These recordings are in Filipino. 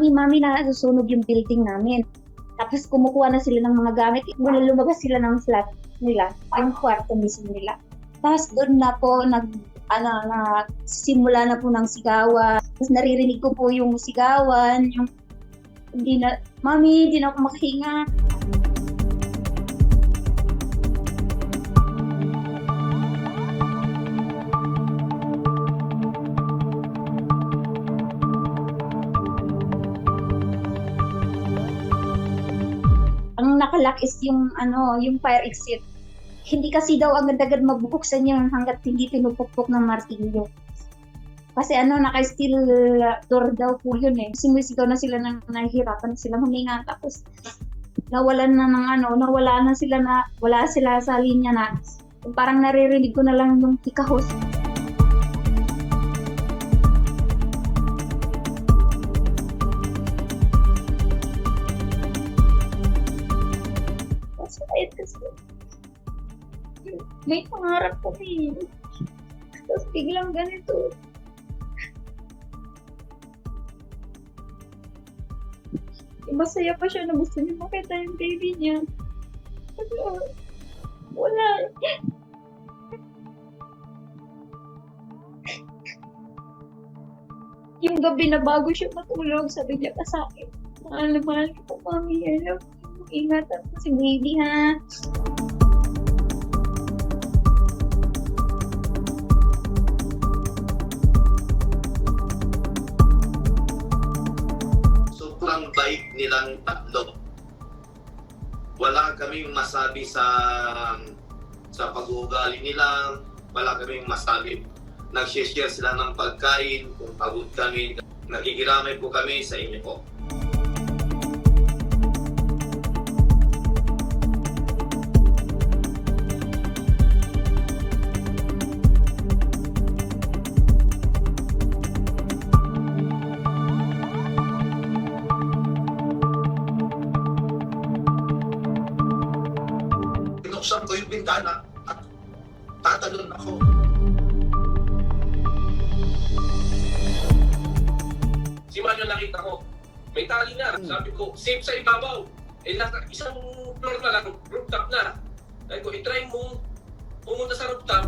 mami, nasusunog yung building namin. Tapos kumukuha na sila ng mga gamit. Mula lumabas sila ng flat nila, yung kwarto mismo nila. Tapos doon na po simula na po ng sigawan. Tapos naririnig ko po yung sigawan, yung Mami, hindi na ako makahinga. Ang nakalock is yung fire exit. Hindi kasi daw agad-agad mabubuksan yun hanggat hindi pinupukpok ng martilyo. Kasi naka-steel door daw po yun eh. Sumisigaw na sila nahihirapan sila huminga. Tapos wala sila sa linya na. Parang naririnig ko na lang yung hikahos. Masakit kasi. May pangarap ko eh. Tapos biglang ganito. Masaya pa siya na gusto niya makita yung baby niya. Wala. Yung gabi na bago siya matulog, sabi niya pa sa akin, mahal ko po, mami. Ingatan mo si baby, ha? Sobrang bait nilang tatlo. Wala kaming masabi sa pag-uugali nila, wala kaming masabi. Nag-share sila ng pagkain, kung pagod kami, nakikiramay po kami sa inyo po. Binuksan ko yung bintana at tatalon ako. Si Manyo nakita ko, may tali na. Sabi ko, safe sa ibabaw. Isang floor na lang, rooftop na. Sabi ko, itry mo pumunta sa rooftop.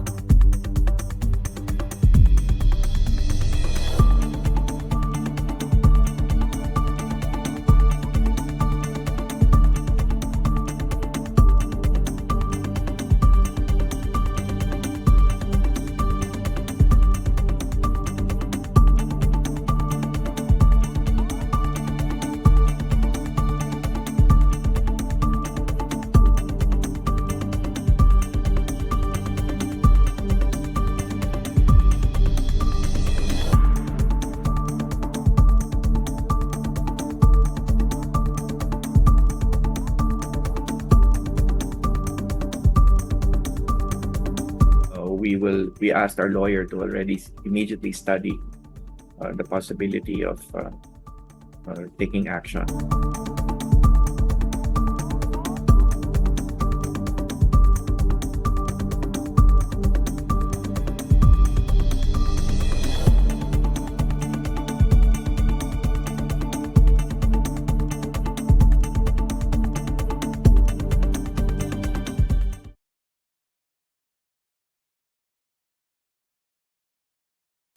We asked our lawyer to already immediately study the possibility of taking action.